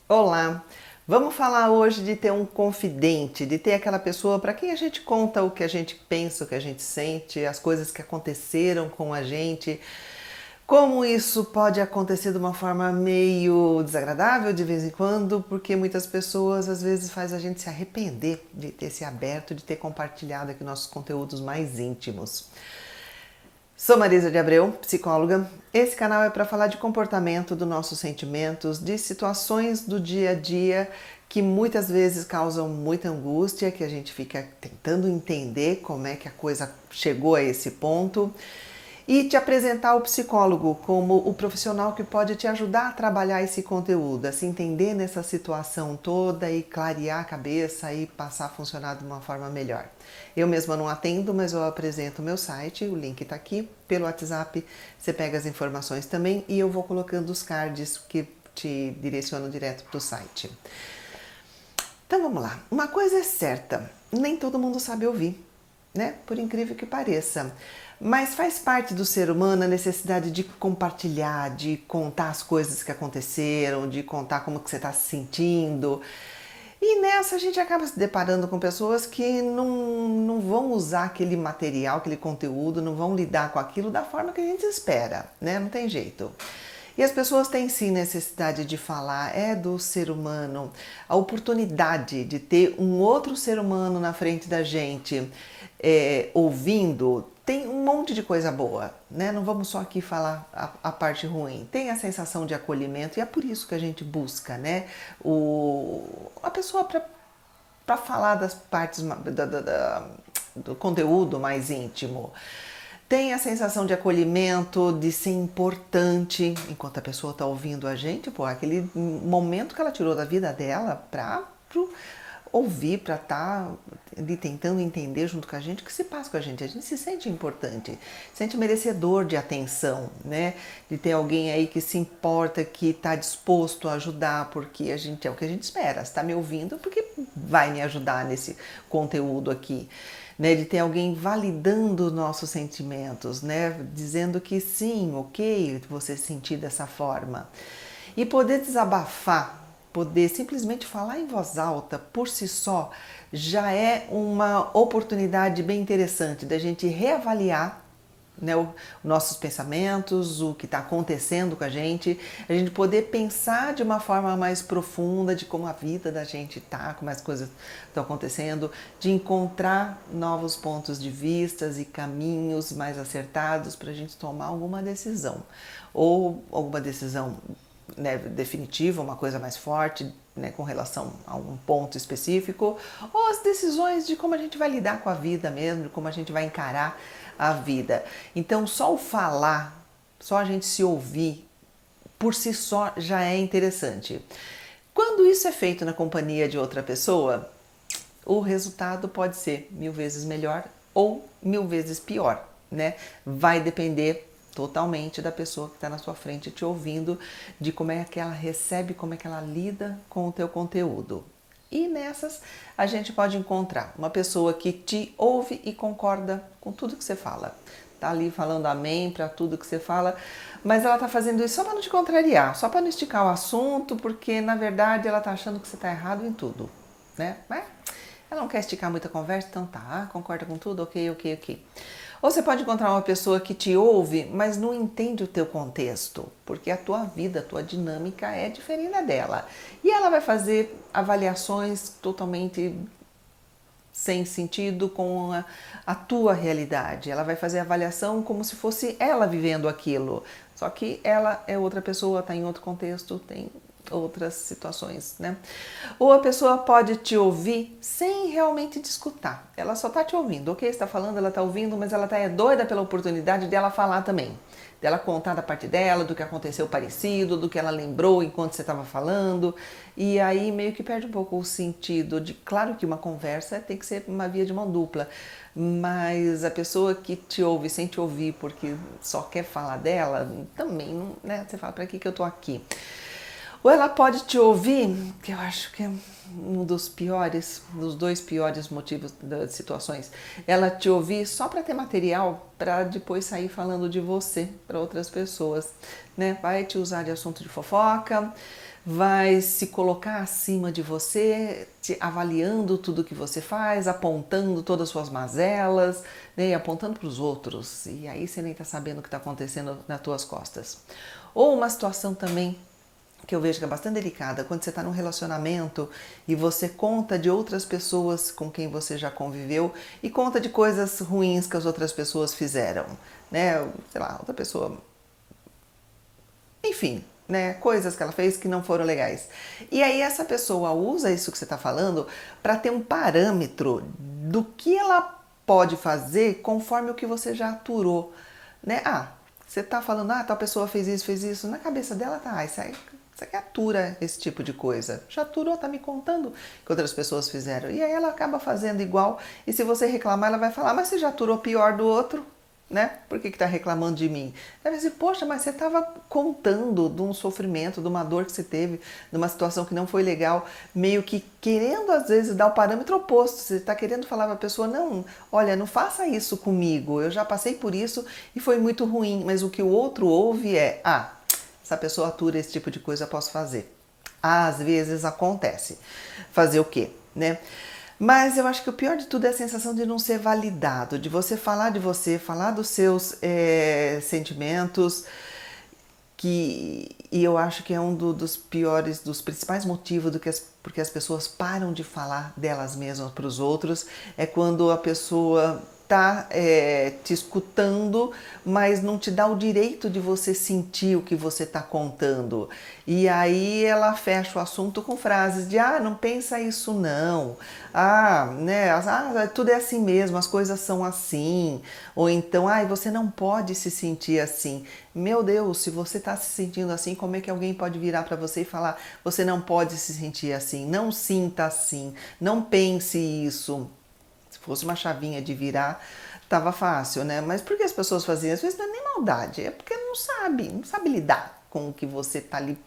Olá! Vamos falar hoje de ter um confidente, de ter aquela pessoa para quem a gente conta o que a gente pensa, o que a gente sente, as coisas que aconteceram com a gente. Como isso pode acontecer de uma forma meio desagradável de vez em quando, porque muitas pessoas às vezes faz a gente se arrepender de ter se aberto, de ter compartilhado aqui nossos conteúdos mais íntimos. Sou Marisa de Abreu, psicóloga. Esse canal é para falar de comportamento, dos nossos sentimentos, de situações do dia a dia que muitas vezes causam muita angústia, que a gente fica tentando entender como é que a coisa chegou a esse ponto. E te apresentar o psicólogo como o profissional que pode te ajudar a trabalhar esse conteúdo, a se entender nessa situação toda e clarear a cabeça e passar a funcionar de uma forma melhor. Eu mesma não atendo, mas eu apresento o meu site, o link está aqui, pelo WhatsApp, você pega as informações também e eu vou colocando os cards que te direcionam direto para o site. Então vamos lá, uma coisa é certa, nem todo mundo sabe ouvir, né? Por incrível que pareça. Mas faz parte do ser humano a necessidade de compartilhar, de contar as coisas que aconteceram, de contar como que você está se sentindo. E nessa a gente acaba se deparando com pessoas que não vão usar aquele material, aquele conteúdo, não vão lidar com aquilo da forma que a gente espera, né? Não tem jeito. E as pessoas têm sim necessidade de falar, é do ser humano, a oportunidade de ter um outro ser humano na frente da gente, ouvindo, tem um monte de coisa boa, né? Não vamos só aqui falar a parte ruim. Tem a sensação de acolhimento e é por isso que a gente busca, né? A pessoa para falar das partes do conteúdo mais íntimo. Tem a sensação de acolhimento, de ser importante, enquanto a pessoa está ouvindo a gente, pô, aquele momento que ela tirou da vida dela para ouvir, para estar ali tentando entender junto com a gente o que se passa com a gente se sente importante, se sente merecedor de atenção, né? De ter alguém aí que se importa, que está disposto a ajudar, porque a gente é o que a gente espera. Você está me ouvindo porque vai me ajudar nesse conteúdo aqui. Né, de ter alguém validando nossos sentimentos, né, dizendo que sim, ok, você sentir dessa forma. E poder desabafar, poder simplesmente falar em voz alta, por si só, já é uma oportunidade bem interessante da gente reavaliar, né, os nossos pensamentos, o que está acontecendo com a gente poder pensar de uma forma mais profunda de como a vida da gente está, como as coisas estão acontecendo, de encontrar novos pontos de vista e caminhos mais acertados para a gente tomar alguma decisão, ou alguma decisão, né, definitiva, uma coisa mais forte, né, com relação a um ponto específico, ou as decisões de como a gente vai lidar com a vida mesmo, de como a gente vai encarar a vida. Então, só o falar, só a gente se ouvir, por si só já é interessante. Quando isso é feito na companhia de outra pessoa, o resultado pode ser 1000 vezes melhor ou 1000 vezes pior, né? Vai depender totalmente da pessoa que está na sua frente te ouvindo, de como é que ela recebe, como é que ela lida com o teu conteúdo. E nessas a gente pode encontrar uma pessoa que te ouve e concorda com tudo que você fala. Tá ali falando amém para tudo que você fala, mas ela tá fazendo isso só para não te contrariar, só para não esticar o assunto, porque na verdade ela tá achando que você tá errado em tudo, né? Mas ela não quer esticar muita conversa, então tá, concorda com tudo, ok, ok, ok. Ou você pode encontrar uma pessoa que te ouve, mas não entende o teu contexto, porque a tua vida, a tua dinâmica é diferente da dela. E ela vai fazer avaliações totalmente sem sentido com a tua realidade. Ela vai fazer a avaliação como se fosse ela vivendo aquilo. Só que ela é outra pessoa, está em outro contexto, tem outras situações, né? Ou a pessoa pode te ouvir sem realmente te escutar. Ela só tá te ouvindo. Ok, está falando, ela tá ouvindo, mas ela tá doida pela oportunidade dela falar também. Dela contar da parte dela, do que aconteceu parecido, do que ela lembrou enquanto você estava falando. E aí meio que perde um pouco o sentido de... Claro que uma conversa tem que ser uma via de mão dupla, mas a pessoa que te ouve sem te ouvir porque só quer falar dela, também, não, né? Você fala, para que eu tô aqui? Ou ela pode te ouvir, que eu acho que é um dos piores, dos dois piores motivos das situações, ela te ouvir só para ter material para depois sair falando de você para outras pessoas, né? Vai te usar de assunto de fofoca, vai se colocar acima de você, te avaliando tudo que você faz, apontando todas as suas mazelas, né, e apontando para os outros. E aí você nem está sabendo o que está acontecendo nas tuas costas. Ou uma situação também que eu vejo que é bastante delicada, quando você está num relacionamento e você conta de outras pessoas com quem você já conviveu e conta de coisas ruins que as outras pessoas fizeram, né? Sei lá, outra pessoa, enfim, né? Coisas que ela fez que não foram legais. E aí essa pessoa usa isso que você está falando para ter um parâmetro do que ela pode fazer conforme o que você já aturou, né? Ah, você está falando, ah, tal pessoa fez isso, na cabeça dela tá, isso aí, você que atura esse tipo de coisa. Já aturou, tá me contando que outras pessoas fizeram. E aí ela acaba fazendo igual. E se você reclamar, ela vai falar, mas você já aturou pior do outro, né? Por que tá reclamando de mim? Ela vai dizer, poxa, mas você estava contando de um sofrimento, de uma dor que você teve, de uma situação que não foi legal, meio que querendo às vezes dar o parâmetro oposto. Você está querendo falar para a pessoa, não, olha, não faça isso comigo, eu já passei por isso e foi muito ruim. Mas o que o outro ouve é, ah, essa pessoa atura esse tipo de coisa, eu posso fazer. Às vezes acontece. Fazer o quê, né? Mas eu acho que o pior de tudo é a sensação de não ser validado, de você, falar dos seus sentimentos, e eu acho que é um dos piores, dos principais motivos porque as pessoas param de falar delas mesmas para os outros, é quando a pessoa tá te escutando, mas não te dá o direito de você sentir o que você está contando. E aí ela fecha o assunto com frases de ah, não pensa isso não, ah, né, tudo é assim mesmo, as coisas são assim, ou então, ah, você não pode se sentir assim. Meu Deus, se você está se sentindo assim, como é que alguém pode virar para você e falar, você não pode se sentir assim, não sinta assim, não pense isso. Se fosse uma chavinha de virar, tava fácil, né? Mas por que as pessoas faziam? Às vezes não é nem maldade, é porque não sabe lidar com o que você tá ali,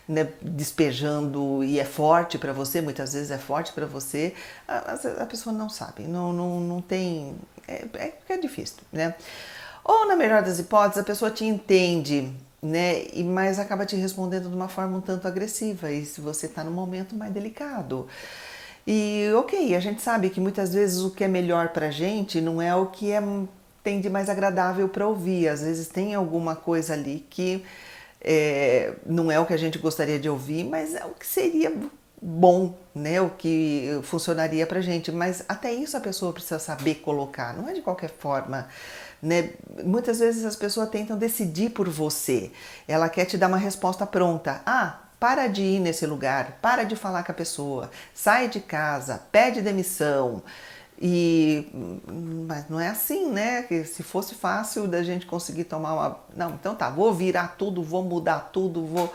né, despejando e é forte para você, muitas vezes é forte para você, a pessoa não sabe, não tem, é difícil, né? Ou na melhor das hipóteses, a pessoa te entende, né? Mas acaba te respondendo de uma forma um tanto agressiva, e se você está num momento mais delicado. E ok, a gente sabe que muitas vezes o que é melhor pra gente não é o que tem de mais agradável para ouvir. Às vezes tem alguma coisa ali que não é o que a gente gostaria de ouvir, mas é o que seria bom, né? O que funcionaria pra gente. Mas até isso a pessoa precisa saber colocar, não é de qualquer forma. Né? Muitas vezes as pessoas tentam decidir por você. Ela quer te dar uma resposta pronta. Ah, para de ir nesse lugar, para de falar com a pessoa, sai de casa, pede demissão. Mas não é assim, né? Que se fosse fácil da gente conseguir tomar uma. Não, então tá, vou virar tudo, vou mudar tudo, vou.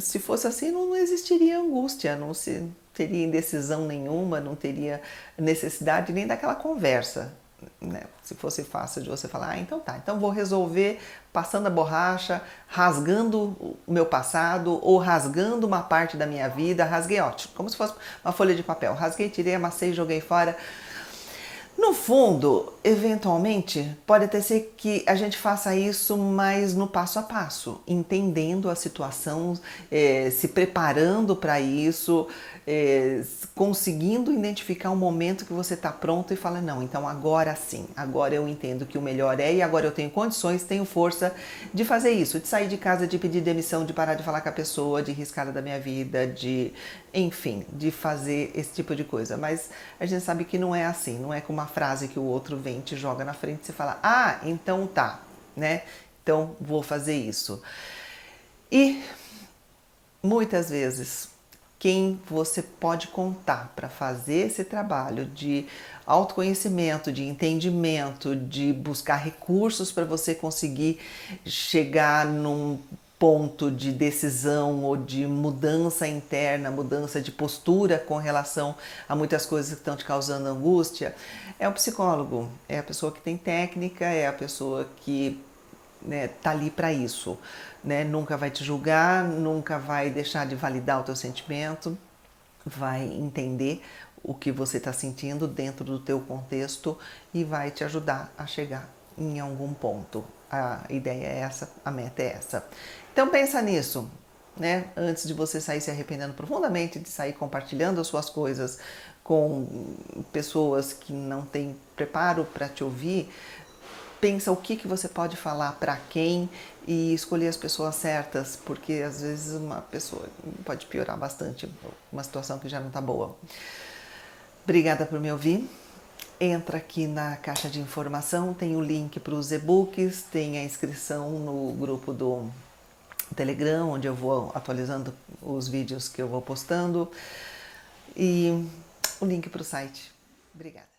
Se fosse assim, não existiria angústia, não se teria indecisão nenhuma, não teria necessidade nem daquela conversa. Né? Se fosse fácil de você falar, ah, então tá, então vou resolver passando a borracha, rasgando o meu passado ou rasgando uma parte da minha vida, rasguei, ótimo, como se fosse uma folha de papel, rasguei, tirei, amassei, joguei fora. No fundo, eventualmente, pode até ser que a gente faça isso, mas no passo a passo, entendendo a situação, se preparando para isso, conseguindo identificar um momento que você está pronto e fala, não, então agora sim, agora eu entendo que o melhor é e agora eu tenho condições, tenho força de fazer isso, de sair de casa, de pedir demissão, de parar de falar com a pessoa, de riscar da minha vida, enfim, de fazer esse tipo de coisa. Mas a gente sabe que não é assim, não é com uma frase que o outro vem e te joga na frente e você fala, ah, então tá, né? Então vou fazer isso. E muitas vezes quem você pode contar para fazer esse trabalho de autoconhecimento, de entendimento, de buscar recursos para você conseguir chegar num ponto de decisão ou de mudança interna, mudança de postura com relação a muitas coisas que estão te causando angústia, é o psicólogo, é a pessoa que tem técnica, é a pessoa que, né, tá ali para isso, né? Nunca vai te julgar, nunca vai deixar de validar o teu sentimento, vai entender o que você está sentindo dentro do teu contexto e vai te ajudar a chegar em algum ponto. A ideia é essa, a meta é essa. Então pensa nisso. né? Antes de você sair se arrependendo profundamente, de sair compartilhando as suas coisas com pessoas que não têm preparo para te ouvir, pensa o que você pode falar para quem e escolher as pessoas certas, porque às vezes uma pessoa pode piorar bastante uma situação que já não está boa. Obrigada por me ouvir. Entra aqui na caixa de informação, tem o link para os e-books, tem a inscrição no grupo do Telegram, onde eu vou atualizando os vídeos que eu vou postando, e o link para o site. Obrigada.